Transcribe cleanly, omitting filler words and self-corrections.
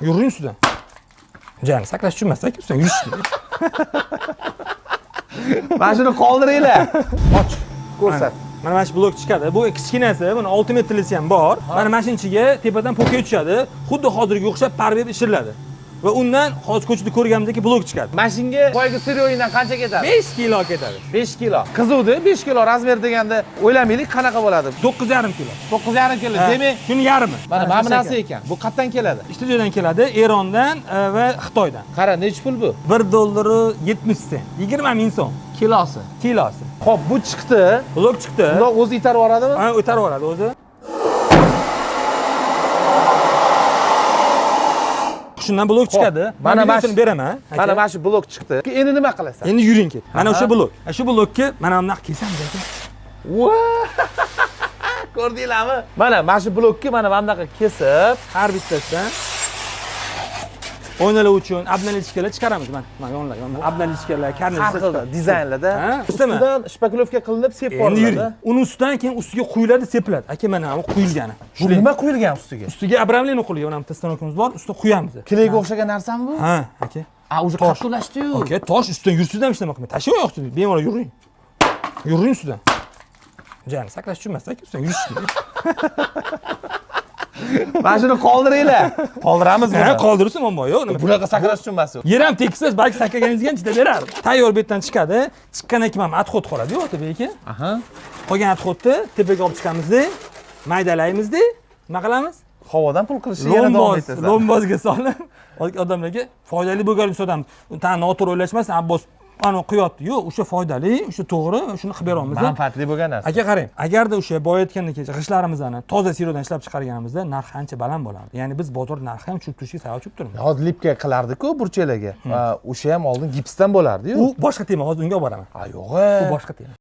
Yuring ustidan. Jani sakrash tushunmasdan ustidan yurish kerak. Mana shuni qoldiringlar. Och, ko'rsat. Mana shu blok chiqadi. Bu kichkinasi, buni 6 metrlisi ham bor. Mana mashinachiga tepadan poka tushadi. Xuddi hozirga o'xshab parveb ishiriladi. Va undan hozir ko'chada ko'rganimdek blok chiqadi. Mashinga poyga Seryoyindan qancha ketadi? 5 kilo ketadi. 5 kilo. Qizuvdi, 5 kilo razmer deganda o'ylamaylik qanaqa bo'ladi. 9,5 kilo. 9,5 kilo. Demak, shuni yarmi. mana bu narsa ekan. Bu qayerdan keladi? Ikkita joydan keladi, Erondan va Xitoydan. Qara, necha pul bu? $1.70 cent. 20 ming so'm Kilosi. kilosi. Xo'p, bu chiqdi. Blok chiqdi. Unda o'zi itarib yuboradimi? Ha, o'tarib yuboradi o'zi. Shundan blok chiqadi. Mana shuni beraman. Mana mana shu blok chiqdi. Endi nima qilasan? Endi yuring ket. Mana o'sha blok. Shu blokka mana bunaqa kelsamiz aka. Ko'rdinglarmi? Mana shu blokka mana bunaqa kesib, Har bittasidan o'ynalar uchun obnalishkalar chiqaramiz. Mana yonlar, obnalishkalar, karniz har xil dizaynlarda ustidan shpaklovka qilinib sepib Endi yuring. yuboriladi. Uni ustidan keyin ustiga quyiladi, sepiladi. Aka mana bu quyilgani. Bu nima quyilgan ustiga? Ustiga обрамление qo'yilgan, mana bitta stanokimiz bor, ustida quyamiz. Kilega o'xshagan narsami bu? Ha, aka. Уже qattiqlashdi-yu. Aka, tosh ustidan yursiz ham ishlama qilmay. Tashlayo'qsiz, bemalol yuring. Yuring ustidan. Jani sakrash tushunmasdan ustidan yurish kerak. Mana shuni qoldiringlar. Qoldiramiz buni. Ha, qoldirsin, muammo yo'q. Bunaqa sakrash tushunmas yo'q. Yer ham tekissiz, balki sakraganingizga chidab berar. Tayyor betdan chiqadi. Chiqqandan keyin mana отход qoladi-yu, tepaga aka. Aha. Qolgan отходni tepaga olib chiqamiz-da, maydalaymiz-da. Nima qilamiz? Havodan pul qilishni yana davom etasan. Lombozga solib, odamlarga foydali bo'lganini sotamiz. Tan noto'g'ri o'ylashmasin, Abbos ana qo'yapti. Yo'q, o'sha foydali, o'sha to'g'ri, shuni qilib beramiz. Manfaatli bo'lgan narsa. Aka qarang, agarda o'sha boyayotgandek g'ishtlarimizni toza sirodan ishlab chiqarganimizda narxi ancha baland bo'lardi. Ya'ni biz bozor narxi ham tushib turishiga sabab bo'lib turibdi. Hozir lipka qilardi-ku burchaklarga. O'sha ham oldin gipsdan bo'lardi-yu. U boshqa tema, hozir unga olib boraman. Ha, yo'q. U boshqa tema.